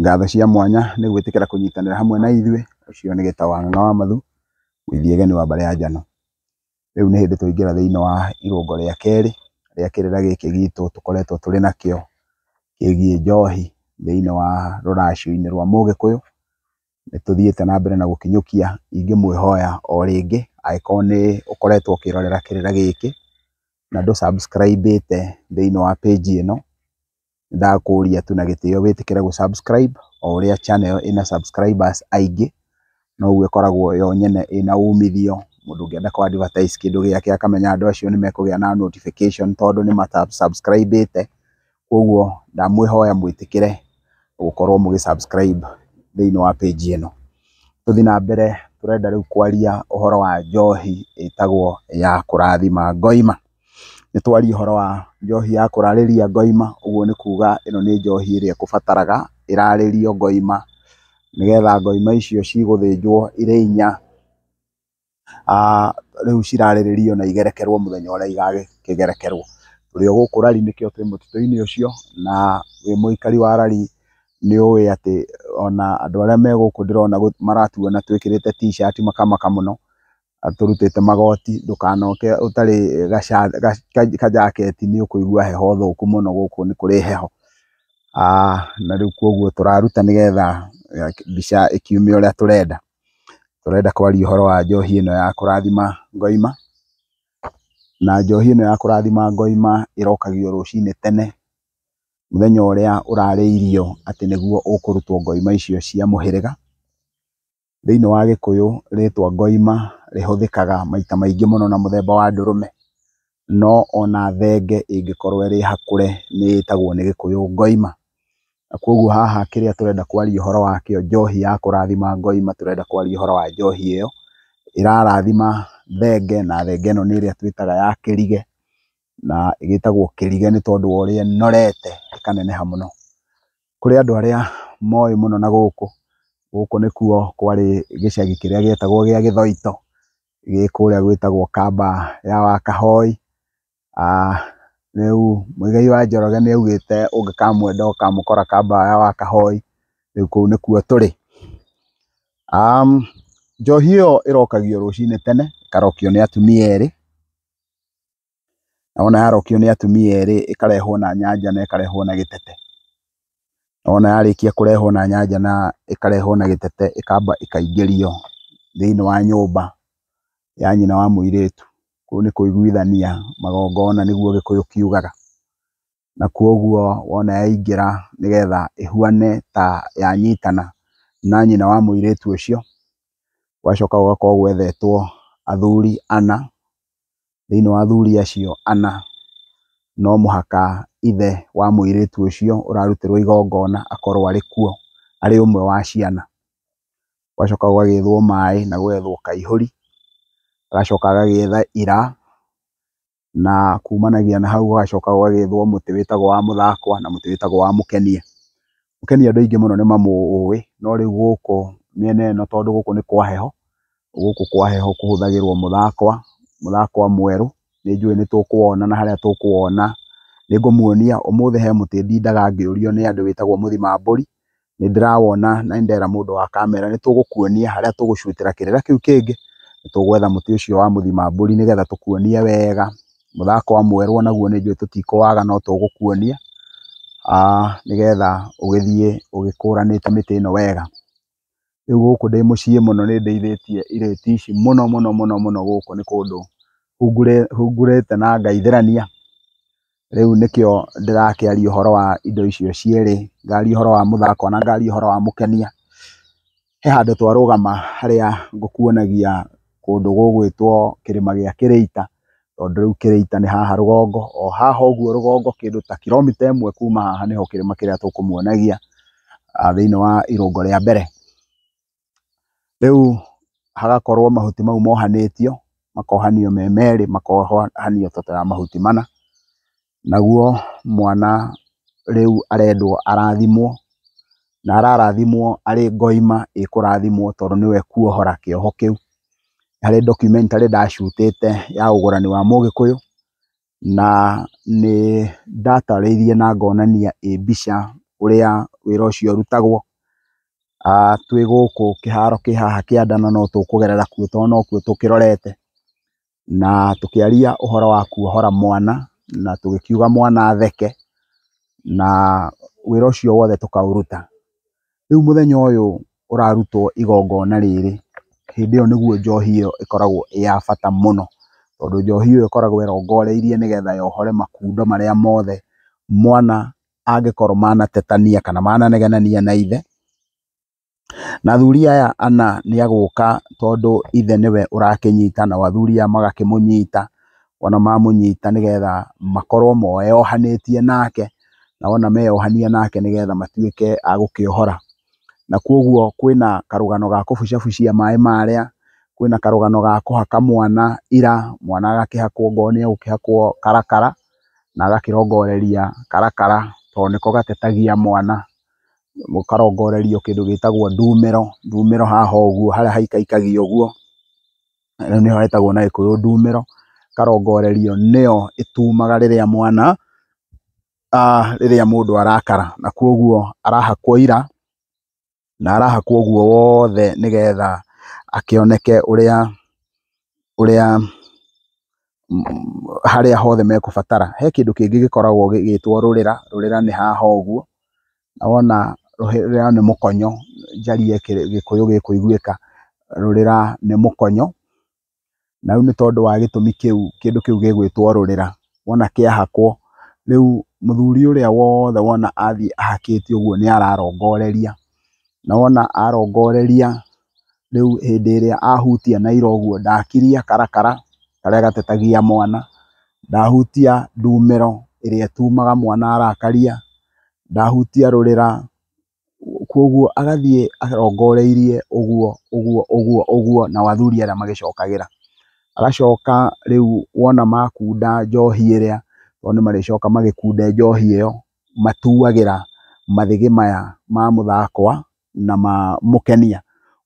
Ngatho cia mwanya nĩ gwĩtĩkĩra kũnyitanĩra hamwe na ithuĩ. Ũcio nĩ Gĩtaũ wa Ng'ang'a wa Mathu, Mũthiegeni wa Mbare ya Njano. Rĩu nĩ hĩndĩ twaingĩra thĩinĩ wa irũngo rĩa kerĩ rĩa kĩrĩra gĩkĩ gitũ tũkoretwo tũrĩ nakĩo kĩgiĩ njohi thĩinĩ wa rũracio-inĩ rwa Mũgĩkũyũ. Nĩ tũthiĩte na mbere na gũkinyũkia, ingĩmwĩhoya o rĩngĩ angĩkorwo nĩ ũkoretwo ũkĩrorera kĩrĩra gĩkĩ na ndũ subscribe-ĩte thĩinĩ wa page ĩno, ndakũria tu na gĩtĩo wĩtĩkĩre gũ subscribe o ũrĩa channel ĩna subscribers aingĩ, noguo ĩkoragwo yo nyene ĩna umithio. Mũndũ ũngĩenda kũ advertise kĩndũ gĩake akamenya andũ acio nĩ mekũgĩa na notification tondũ nĩ subscribe-ĩte. Koguo ndamwĩhoya mwĩtĩkĩre gũkorwo mũgĩ subscribe thĩinĩ wa page ĩno. Tũthiĩ na mbere, tũrenda rĩu kwaria ũhoro wa njohi ĩtagwo ya kũrathima ngoima. Nĩ twaria ũhoro wa njohi ya kũrarĩria ngoima, ũguo nĩ kuga ĩno nĩ njohi ĩrĩa ĩkũbataraga ĩrarĩrio ngoima, nĩgetha ngoima icio cigũthĩnjwo irĩ inya, rĩu cirarĩrĩrio na igerekerwo mũthenya ũrĩa igakĩgerekerwo. Tũrĩ o gũkũ rari nĩkĩo twĩ mũtitũ-inĩ ũcio, na wĩ mũikari wa rari nĩ ũĩ atĩ ona andũ arĩa me gũkũ ndĩrona maratuona twĩkĩrĩte t-shirt makamaka mũno, tũrutĩte magoti. Ndũkanoke ũtarĩ kajaketi, nĩ ũkũigua heho thũku mũno, gũkũ nĩ kũrĩ heho. Na rĩu koguo tũraruta nĩgetha mbica ĩkiume ũrĩa tũrenda. Tũrenda kwaria ũhoro wa njohi ĩno ya kũrathima ngoima, na njohi ĩno ya kũrathima ngoima ĩrokagio rũcinĩ tene, mũthenya ũrĩa ũrarĩirio atĩ nĩguo ũkũrutwo ngoima icio cia mũhĩrĩga. Thĩinĩ wa Gĩkũyũ rĩtwa ngoima rĩhũthĩkaga maita maingĩ mũno na mũthemba wa ndũrũme, no ona thenge ĩngĩkorwo ĩrĩ hakũre nĩ ĩtagwo nĩ Gĩkũyũ ngoima. Na koguo haha kĩrĩa tũrenda kwaria ũhoro wakĩo, njohi ya kũrathima ngoima, tũrenda kwaria ũhoro wa njohi ĩyo ĩrarathima thenge, na thenge ĩno nĩ ĩrĩa twĩtaga ya kĩrige, na ĩgĩtagwo kĩrige nĩ tondũ wa ũrĩa ĩnorete ĩkaneneha mũno. Kũrĩ andũ arĩa moĩ mũno na gũkũ nĩkuo kwarĩ gĩcagi kĩrĩa gĩetagwo gĩa Gĩthũito, gĩ kũrĩa gwĩtagwo Kamba ya Wakahoi. Rĩu Mũigai wa Njoroge nĩ augĩte ũngĩkamwenda ũkamũkora Kamba ya Wakahoi, rĩu kũu nĩkuo tũrĩ. Njohi ĩyo ĩrokagio rũcinĩ tene, ĩkarokio nĩ atumia erĩ, na wona yarokio nĩ atumia erĩ ĩkarehwo na nyanja na ĩkarehwo na gĩtete. Wona yarĩkia kũrehwo na nyanja na ĩkarehwo na gĩtete, ĩkamba ĩkaingĩrio thĩinĩ wa nyũmba ya nyina wa mũirĩtu. Kũu nĩ kũiguithania magongona nĩguo Gĩkũyũ kiugaga. Na koguo wona yaingĩra nĩgetha ĩhuane ta yanyitana na nyina wa mũirĩtu ũcio, gũgacoka gũgakorwo gwethetwo athuri ana. Thĩinĩ wa athuri acio ana no mũhaka ithe wa mũirĩtu ũcio ũrarutĩrwo igongona akorwo arĩ kuo, arĩ ũmwe wa ciana. Gũgacoka gũgagĩethwo maĩ na gũgethwo kaihũri, agacoka agagĩetha ira, na kumanagia na hau gũgacoka gũgagĩethwo mũtĩ wĩtagwo wa mũthakwa na mũtĩ wĩtagwo wa mũkenia. Mũkenia andũ aingĩ mũno nĩ mamũĩ, no rĩu gũkũ mĩena ĩno tondũ gũkũ nĩ kwa heho, gũkũ kwa heho kũhũthagĩrwo mũthakwa mwerũ. Nĩ njũĩ nĩ tũkũwona, na harĩa tũkũwona nĩ ngũmuonia. Ũmũthĩ he mũtĩ ndindaga ngĩũrio nĩ andũ wĩtagwo mũthimambũri, nĩ ndĩrawona na ndera mũndũ wa kamera nĩ tũgũkuonia harĩa tũgũcutĩra kĩrĩra kĩu kĩngĩ. Nĩ tũgwetha mũtĩ ũcio wa mũthimambũri nĩgetha tũkuonie wega. Mũthakwa mwerũ onaguo nĩ njũĩ tũtikũwaga, no tũgũkuonia nĩgetha ũgĩthiĩ ũgĩkũranĩte mĩtĩ ĩno wega. Rĩu gũkũ ndĩ mũciĩ mũno nĩ ndeithĩtie irĩti ici mũno mũno mũno mũno. Gũkũ nĩ kũndũ hungurĩte na ngaithĩrania. Rĩu nĩkĩo ndĩrakĩaria ũhoro wa indo icio cierĩ, ngaria ũhoro wa mũthakwa na ngaria ũhoro wa mũkenia. He handũ twarũgama harĩa ngũkuonagia kũndũ gũgwĩtwo kĩrĩma gĩa Kĩrĩita, tondũ rĩu Kĩrĩita nĩ haha rũgongo, o haha ũguo rũgongo kĩndũ ta kilomita ĩmwe kuma haha nĩho kĩrĩma kĩrĩa tũkũmuonagia thĩinĩ wa irũngo rĩa mbere. Rĩu hagakorwo mahuti mau mohanĩtio, makohanio me merĩ, makohanio ta mahuti mana. Naguo mwana rĩu arendwo arathimwo, na ararathimwo arĩ ngoima ĩkũrathimwo tondũ nĩwe kuohora kĩoho kĩu. Harĩ documentary ndacutĩte ya ũgũrani wa Mũgĩkũyũ, na nĩ ndatarĩirie na ngonania mbica ũrĩa wĩra ũcio ũrutagwo, twĩ gũkũ kĩharo kĩ haha kĩandana no tũkũgerera kuo tondũ no kuo tũkĩrorete, na tũkĩaria ũhoro wa kuohora mwana, na tũgĩkiuga mwana atheke, na wĩra ũcio wothe tũkaũruta. Rĩu mũthenya ũyũ ũrarutwo igongona rĩrĩ, hĩndĩ ĩyo nĩguo njohi ĩyo ĩkoragwo ĩ ya bata mũno, tondũ njohi ĩyo ĩkoragwo ĩrongoreirie nĩgetha yohore makundo marĩa mothe mwana angĩkorwo manatetania kana mananegenania na ithe. Na athuri aya ana nĩ agũka tondũ ithe nĩwe ũrakĩnyita, nao athuri aya magakĩmũnyita, ona mamũnyita nĩgetha makorwo meyohanĩtie nake, na wona meyohania nake nĩgetha matuĩke a gũkĩohora. Na kuoguo kwĩna karũgano ga kũbucabucia maĩ marĩa, kwĩna karũgano ga kũhaka mwana ira, mwana agakĩhakwo ngo nĩ egũkĩhakwo karakara, na agakĩrongoreria karakara tondũ nĩko gatetagia mwana, mũkarongorerio kĩndũ gĩtagwo ndumĩro. Ndumĩro haha ũguo harĩa haikaikagio ũguo, rĩu nĩho hetagwo na gĩkũyũ ndumĩro, karongorerio nĩyo ĩtumaga rĩrĩa mwana, rĩrĩa mũndũ arakara, na kuoguo arahakwo ira, na arahakwo ũguo wothe nĩgetha akĩoneke ũrĩa harĩa hothe mekũbatara. He kĩndũ kĩngĩ gĩkoragwo gĩgĩtwo rũrĩra, rũrĩra nĩ haha ũguo, na wona rũrĩra nĩ mũkonyo, njarie gĩkũyũ gĩkũiguĩka, rũrĩra nĩ mũkonyo, na rĩu nĩ tondũ wa gĩtũmi kĩu kĩndũ kĩu gĩgwĩtwo rũrĩra, wona kĩahakwo, rĩu mũthuri ũrĩa wothe wona athiĩ ahakĩte ũguo nĩ ararongoreria, na wona arongoreria, rĩu hĩndĩ ĩrĩa ahutia na ira ũguo ndakiria karakara karĩa gatetagia mwana, ndahutia ndumĩro ĩrĩa ĩtumaga mwana arakaria, ndahutia rũrĩra, kuoguo agathiĩ arongoreirie ũguo, nao athuri arĩa magĩcokagĩra. Agacoka rĩu wona makunda njohi ĩrĩa, tondũ nĩmarĩcoka magĩkunde njohi ĩyo, matuagĩra mathĩgĩ maya ma mũthakwa na ma mũkenia.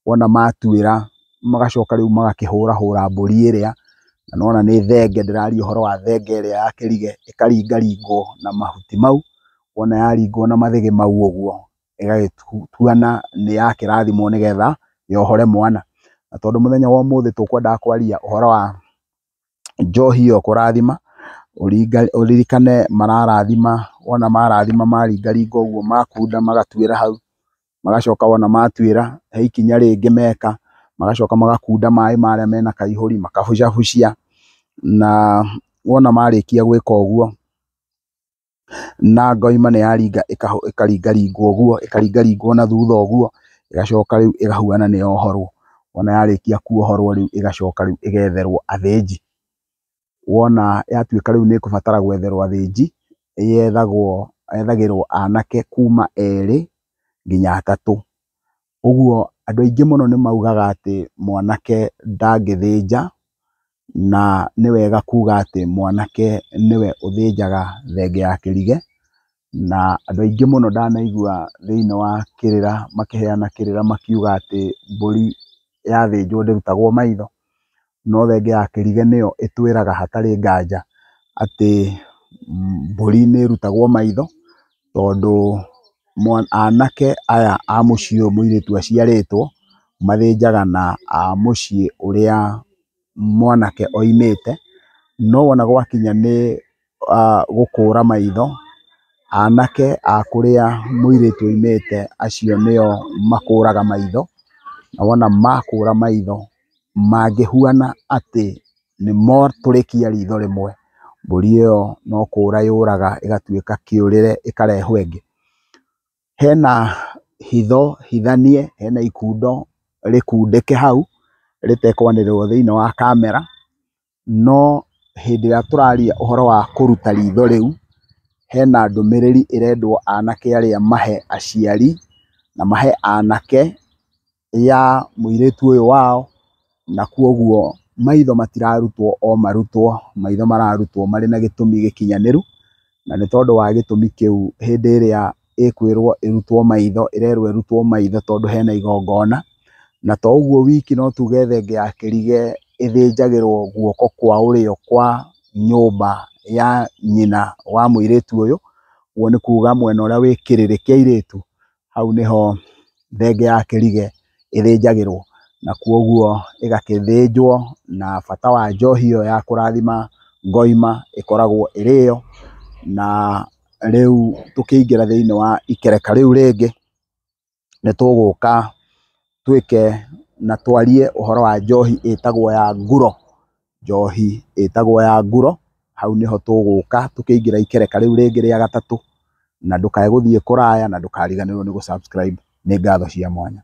Wona matuĩra, magacoka rĩu magakĩhũrahũra mbũri ĩrĩa, na nĩwona nĩ thenge, ndĩraria ũhoro wa thenge ĩrĩa ya kĩrige, ĩkaringaringwo na mahuti mau, wona yaringwo na mathĩgĩ mau ũguo, ĩgagĩtuana nĩ yakĩrathimwo nĩgetha yohore mwana. Na tondũ mũthenya wa ũmũthĩ tũkwendaga kwaria ũhoro wa njohi ĩyo kũrathima, ũririkane mararathima, wona marathima maringaringa ũguo, makunda magatuĩra hau, magacoka wona matuĩra, he ikinya rĩngĩ meka, magacoka magakunda maĩ marĩa mena kaihũri, makabucabucia, na wona marĩkia gwĩka ũguo, na ngoima nĩyaringa ĩkaringaringwo ũguo, ĩkaringaringwo na thutha ũguo, ĩgacoka rĩu ĩkahuana nĩyohorwo. Wona yarĩkia kuohorwo rĩu ĩgacoka rĩu ĩgetherwo athĩnji. Wona yatuĩka rĩu nĩĩkũbatara gwetherwo athĩnji, yethagĩrwo anake kuma 2 nginya 3. Ũguo andũ aingĩ mũno nĩmaugaga atĩ mwanake ndangĩthĩnja, na nĩ wega kuga atĩ mwanake nĩwe ũthĩnjaga thenge ya kĩrige, na andũ aingĩ mũno ndanaigua thĩinĩ wa kĩrĩra makĩheana kĩrĩra makiuga atĩ mbũri yathĩnjwo ndĩrutagwo maitho, no thenge ya kĩrige nĩyo ĩtwĩraga hatarĩ nganja atĩ mbũri nĩĩrutagwo maitho, tondũ anake aya a mũciĩ ũyũ mũirĩtu aciarĩtwo mathĩnjaga na a mũciĩ ũrĩa mwanake oimĩte, no wona gwakinya nĩ gũkũra maitho, anake a kũrĩa mũirĩtu oimĩte acio nĩo makũraga maitho, na wona makũra maitho, mangĩhuana atĩ nĩmotũrĩkia ritho rĩmwe, mbũri ĩyo no kũra yũraga ĩgatuĩka kĩũrĩre ĩkarehwo ĩngĩ. Hena hitho hithanie, hena ikundo rĩkundĩke hau, rĩtekwanĩrĩrwo thĩinĩ wa kamera, no hĩndĩ ĩrĩa tũraria ũhoro wa kũruta ritho rĩu, hena ndũmĩrĩri ĩrendwo anake arĩa mahe aciari, na mahe anake ya mũirĩtu ũyũ wao, na kuoguo maitho matirarutwo o marutwo, maitho mararutwo marĩ na gĩtũmi gĩkinyanĩru, na nĩ tondũ wa gĩtũmi kĩu hĩndĩ ĩrĩa ĩkwĩrwo ĩrutwo maitho, ĩrerwo ĩrutwo maitho tondũ hena igongona, na to ũguo wiki no tuge thenge ya kĩrige ĩthĩnjagĩrwo guoko kwa ũrĩo kwa nyũmba ya nyina wa mũirĩtu ũyũ, ũguo nĩ kuga mwena ũrĩa wĩ kĩrĩrĩ kĩa airĩtu, hau nĩho thenge ya kĩrige ĩthĩnjagĩrwo, na kuoguo ĩgakĩthĩnjwo, na bata wa njohi ĩyo ya kũrathima ngoima ĩkoragwo ĩrĩ ĩyo. Na rĩu tũkĩingĩra thĩinĩ wa ikereka rĩu rĩngĩ, nĩtũgũka twĩke na twarie ũhoro wa njohi ĩtagwo ya nguro. Njohi ĩtagwo ya nguro, hau nĩho tũgũka tũkĩingĩra ikereka rĩu rĩngĩ rĩa gatatũ, na ndũkae gũthiĩ kũraya, na ndũkariganĩrwo nĩ gũ subscribe. Nĩ ngatho cia mwanya.